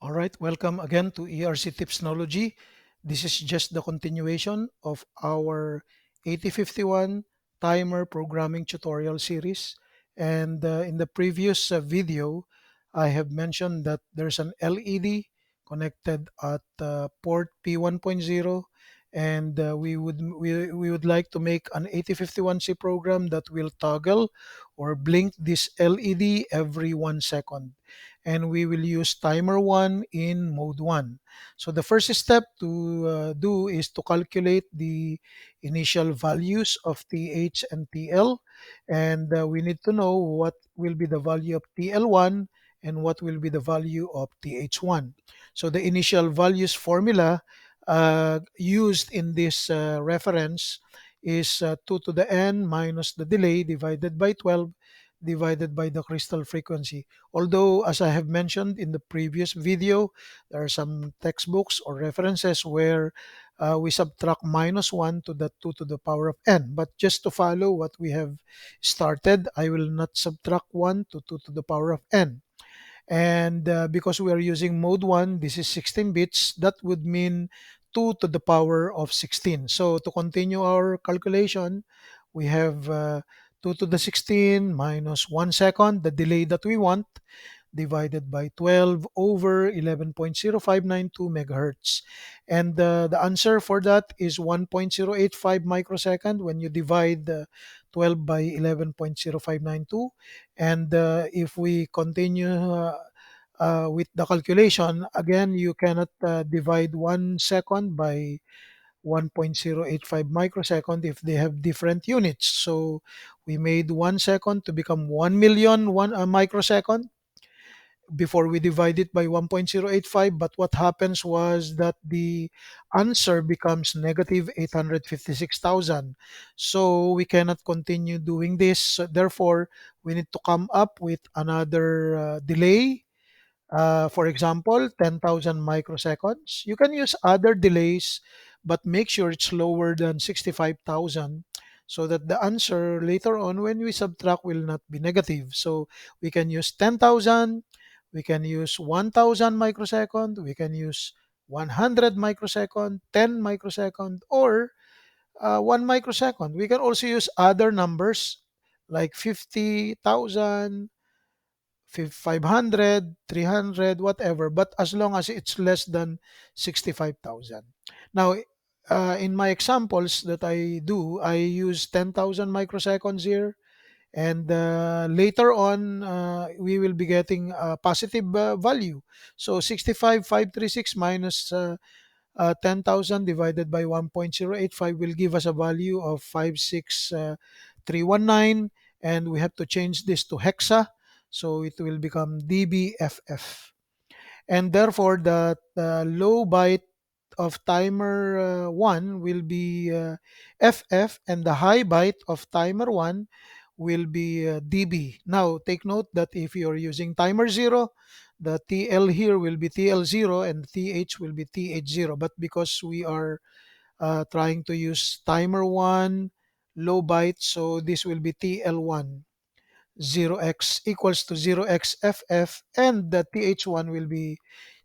All right, welcome again to ERC Tipsnology. This is just the continuation of our 8051 timer programming tutorial series. And in the previous video, I have mentioned that there's an LED connected at port P1.0, and we would like to make an 8051C program that will toggle or blink this LED every 1 second, and we will use timer 1 in mode 1. So the first step to do is to calculate the initial values of TH and TL, and we need to know what will be the value of TL1 and what will be the value of TH1. So the initial values formula used in this reference is 2 to the n minus the delay divided by 12 divided by the crystal frequency. Although, as I have mentioned in the previous video, there are some textbooks or references where we subtract -1 to the 2 to the power of n. But just to follow what we have started, I will not subtract 1 to 2 to the power of n. And because we are using mode 1, this is 16 bits, that would mean 2 to the power of 16. So to continue our calculation, we have 2 to the 16 minus 1 second, the delay that we want, divided by 12 over 11.0592 megahertz. And the answer for that is 1.085 microsecond when you divide 12 by 11.0592. And if we continue with the calculation, again, you cannot divide 1 second by 1.085 microsecond if they have different units. So we made 1 second to become 1 million microsecond before we divide it by 1.085. But what happens was that the answer becomes negative 856,000. So we cannot continue doing this. So therefore, we need to come up with another delay. For example, 10,000 microseconds. You can use other delays, but make sure it's lower than 65,000 so that the answer later on when we subtract will not be negative. So we can use 10,000, we can use 1,000 microsecond, we can use 100 microsecond, 10 microsecond, or 1 microsecond. We can also use other numbers like 50,000, 500, 300, whatever, but as long as it's less than 65,000. Now, in my examples that I do, I use 10,000 microseconds here, and later on, we will be getting a positive value. So 65,536 minus 10,000 divided by 1.085 will give us a value of 56319, and we have to change this to hexa, so it will become dBFF. And therefore, the low byte of timer 1 will be FF, and the high byte of timer 1 will be dB. Now, take note that if you're using timer 0, the TL here will be TL0 and TH will be TH0. But because we are trying to use timer 1, low byte, so this will be TL1. 0x equals to 0x FF, and the TH1 will be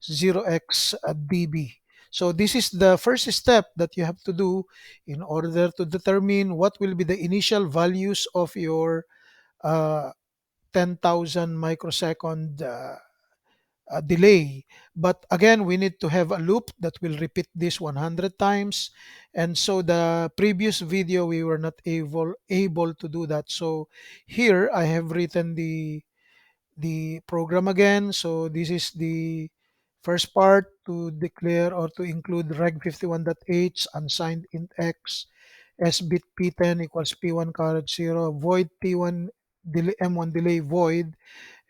0x dB. So this is the first step that you have to do in order to determine what will be the initial values of your uh, 10,000 microsecond delay. But again, we need to have a loop that will repeat this 100 times. And so the previous video, we were not able to do that. So here I have written the program again. So this is the first part: to declare or to include reg51.h unsigned int x s bit p10 equals p1 caret 0 void p1 delay, m1 delay void,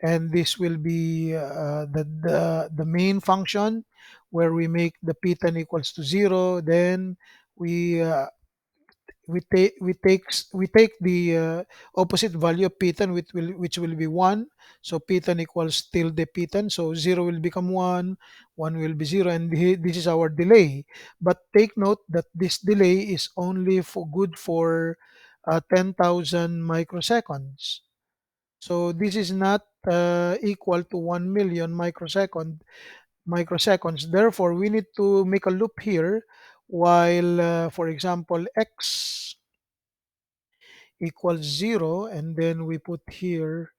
and this will be the main function where we make the p10 equals to 0. Then we we take the opposite value of p10, which will be 1. So p10 equals tilde p10, so 0 will become 1, 1 will be 0, and this is our delay. But take note that this delay is only for good for 10,000 microseconds. So this is not equal to 1 million microsecond, microseconds. Therefore, we need to make a loop here while, for example, x equals 0, and then we put here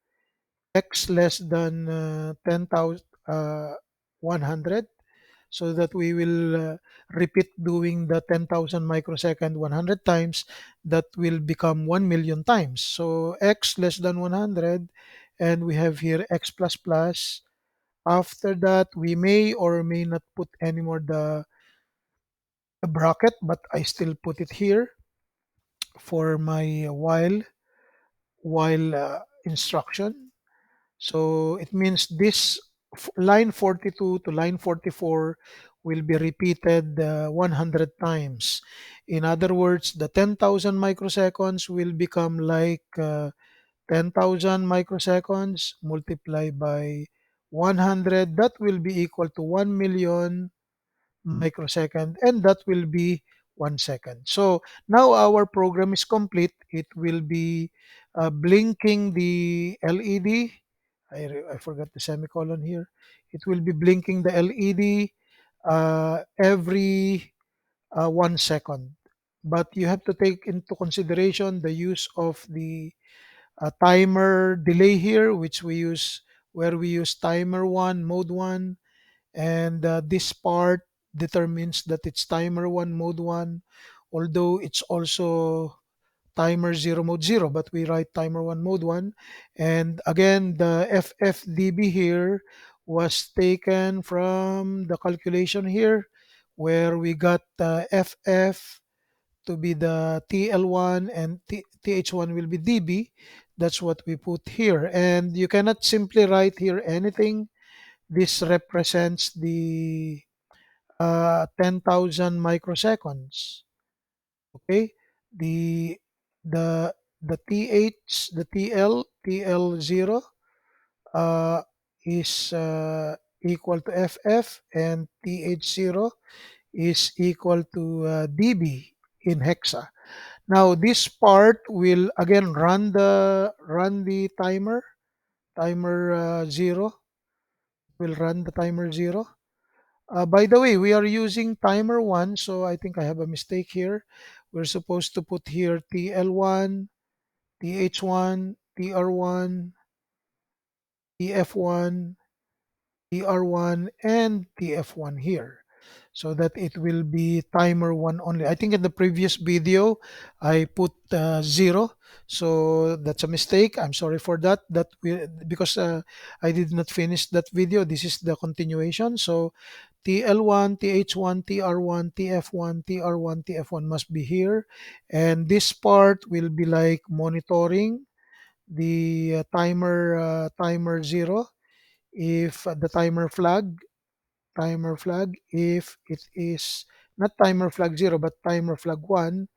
x less than 10,000, 100, so that we will repeat doing the 10,000 microsecond 100 times. That will become 1 million times. So x less than 100, and we have here x plus plus. After that, we may or may not put anymore the bracket, but I still put it here for my while instruction. So it means this line 42 to line 44 will be repeated 100 times. In other words, the 10,000 microseconds will become like 10,000 microseconds multiplied by 100. That will be equal to 1 million microsecond, and that will be 1 second. So now our program is complete. It will be blinking the LED. I forgot the semicolon here. It will be blinking the LED every 1 second. But you have to take into consideration the use of the timer delay here, which we use where we use timer 1, mode 1, and this part determines that it's timer 1 mode 1, although it's also timer 0 mode 0, but we write timer 1 mode 1. And again, the ffdb here was taken from the calculation here, where we got ff to be the TL1 and TH1 will be dB. That's what we put here. And you cannot simply write here anything. This represents the 10,000 microseconds. Okay, the the TH, the TL0 uh, is equal to FF, and TH0 is equal to dB in hexa. Now this part will again run the timer 0 will run the timer 0. By the way, we are using timer 1, so I think I have a mistake here. We're supposed to put here TL1, TH1, TR1, TF1, TR1, and TF1 here, so that it will be timer 1 only. I think in the previous video I put 0, so that's a mistake. I'm sorry for that. Because I did not finish that video. This is the continuation. So TL1, TH1, TR1, TF1, TR1, TF1 must be here. And this part will be like monitoring the timer 0. If the timer flag, if it is not timer flag 0 but timer flag 1.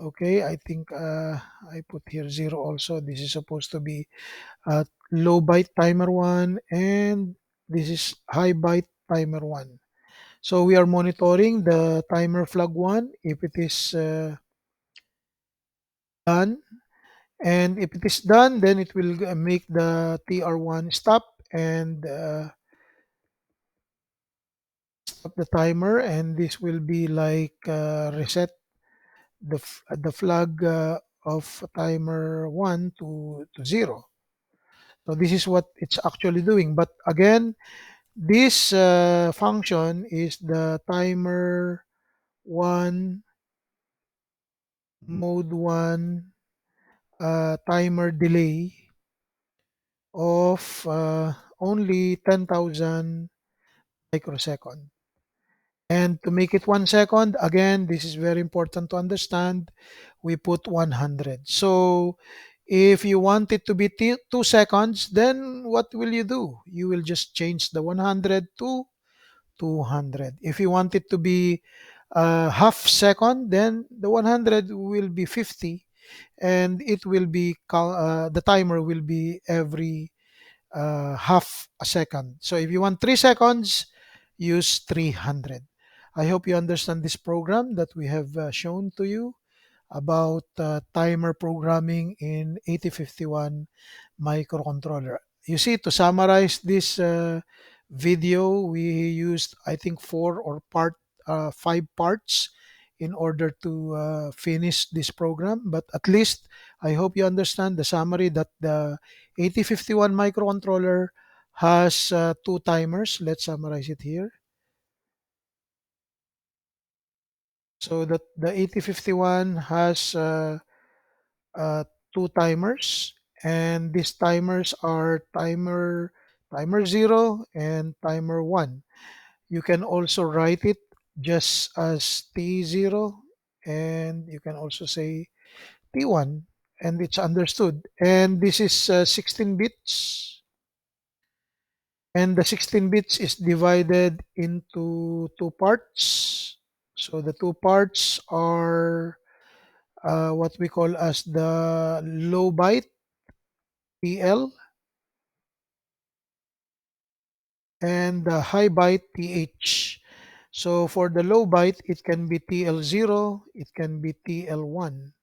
Okay, I think I put here 0 also. This is supposed to be low byte timer 1, and this is high byte timer 1. So we are monitoring the timer flag 1 if it is done. And if it is done, then it will make the TR1 stop and stop the timer. And this will be like reset the flag of timer 1 to 0. So this is what it's actually doing. But again, this function is the timer 1 mode 1 timer delay of only 10,000 microsecond. And to make it 1 second, again, this is very important to understand. We put 100. So if you want it to be 2 seconds, then what will you do? You will just change the 100 to 200. If you want it to be half second, then the 100 will be 50, and it will be the timer will be every half a second. So if you want 3 seconds, use 300. I hope you understand this program that we have shown to you about timer programming in 8051 microcontroller. You see, to summarize this video. We used, I think, five parts in order to finish this program. But at least I hope you understand the summary that the 8051 microcontroller has two timers. Let's summarize it here. So that the 8051 has uh, two timers, and these timers are timer 0 and timer 1. You can also write it just as T0, and you can also say T1, and it's understood. And this is 16 bits, and the 16 bits is divided into two parts. So the two parts are what we call as the low byte TL and the high byte TH. So for the low byte, it can be TL0, it can be TL1.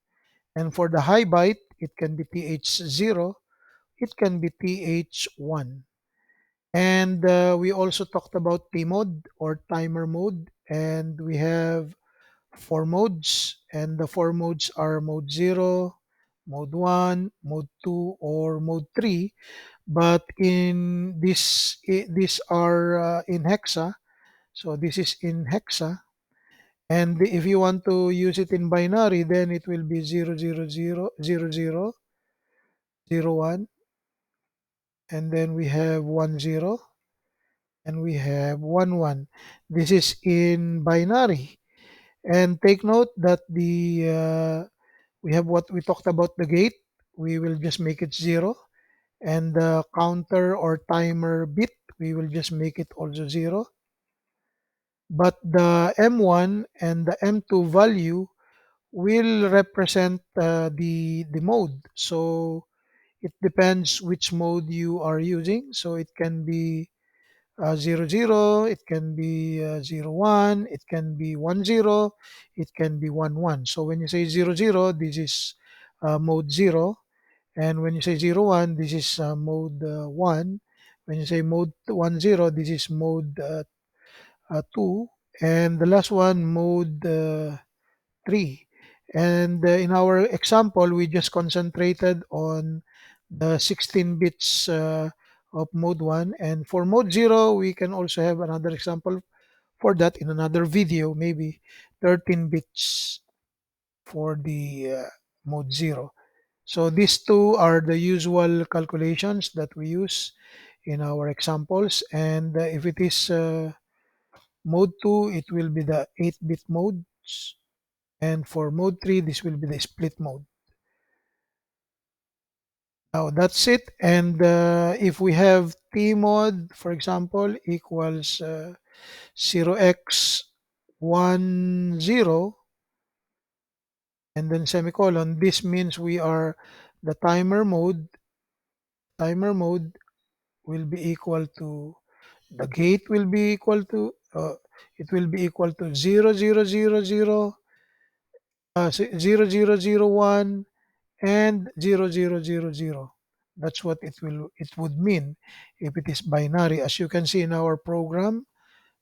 And for the high byte, it can be TH0, it can be TH1. And we also talked about T mode or timer mode, and we have four modes, and the four modes are mode 0, mode 1, mode 2, or mode 3. But in these are in hexa, so this is in hexa. And if you want to use it in binary, then it will be 0000001, and then we have 10, and we have 11. This is in binary. And take note that the we have what we talked about the gate. We will just make it 0, and the counter or timer bit, we will just make it also 0. But the M1 and the M2 value will represent the mode. So it depends which mode you are using. So it can be 0 0, it can be 0 1, it can be 1 0, it can be 1 1. So when you say 0 0, this is mode 0. And when you say 0 1, this is mode 1. When you say mode 1 0, this is mode 2. And the last one, mode 3. And in our example, we just concentrated on the 16 bits of mode 1. And for mode 0, we can also have another example for that in another video, maybe 13 bits for the mode 0. So these two are the usual calculations that we use in our examples. And if it is mode 2, it will be the 8-bit modes. And for mode 3, this will be the split mode. Now that's it. And if we have T mod, for example, equals 0x10, and then semicolon, this means we are the timer mode will be equal to, the gate will be equal to, it will be equal to 0, 0, 0, 0, 0, and 0, 0, 0, 0. That's what it would mean if it is binary. As you can see in our program,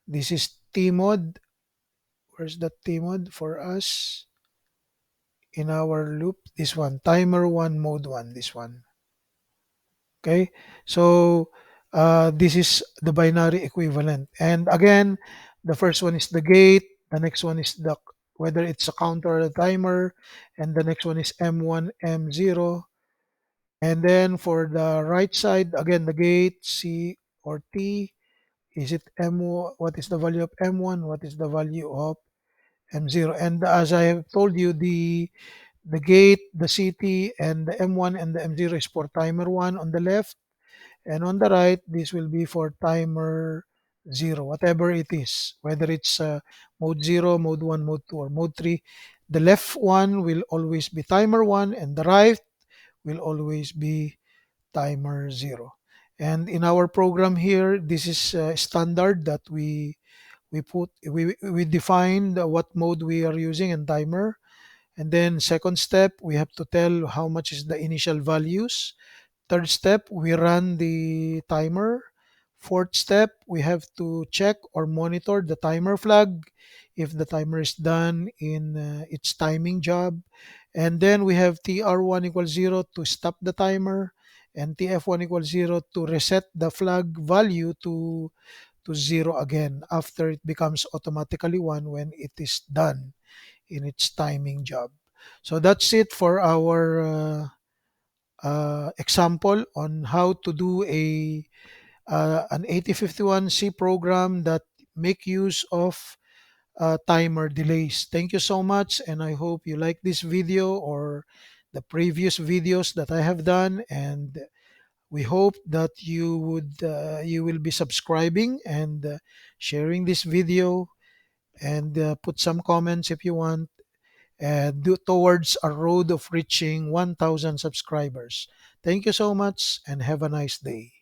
this is T mod. Where's the T mod for us in our loop? This one, timer one, mode one. This one. Okay, so this is the binary equivalent. And again, the first one is the gate. The next one is the whether it's a counter or a timer, and the next one is M1, M0. And then for the right side, again, the gate, C or T, is it M1? What is the value of M1? What is the value of M0? And as I have told you, the gate, the CT, and the M1 and the M0 is for timer 1 on the left. And on the right, this will be for timer 0, whatever it is, whether it's mode 0, mode 1, mode 2, or mode 3. The left one will always be timer 1, and the right will always be timer 0. And in our program here, this is standard that we define what mode we are using and timer. And then second step, we have to tell how much is the initial values. Third step, we run the timer. Fourth step, we have to check or monitor the timer flag if the timer is done in its timing job. And then we have TR1 equals 0 to stop the timer, and TF1 equals 0 to reset the flag value to 0 again after it becomes automatically 1 when it is done in its timing job. So that's it for our example on how to do an 8051C program that make use of timer delays. Thank you so much, and I hope you like this video or the previous videos that I have done. And we hope that you will be subscribing and sharing this video, and put some comments if you want, towards a road of reaching 1,000 subscribers. Thank you so much and have a nice day.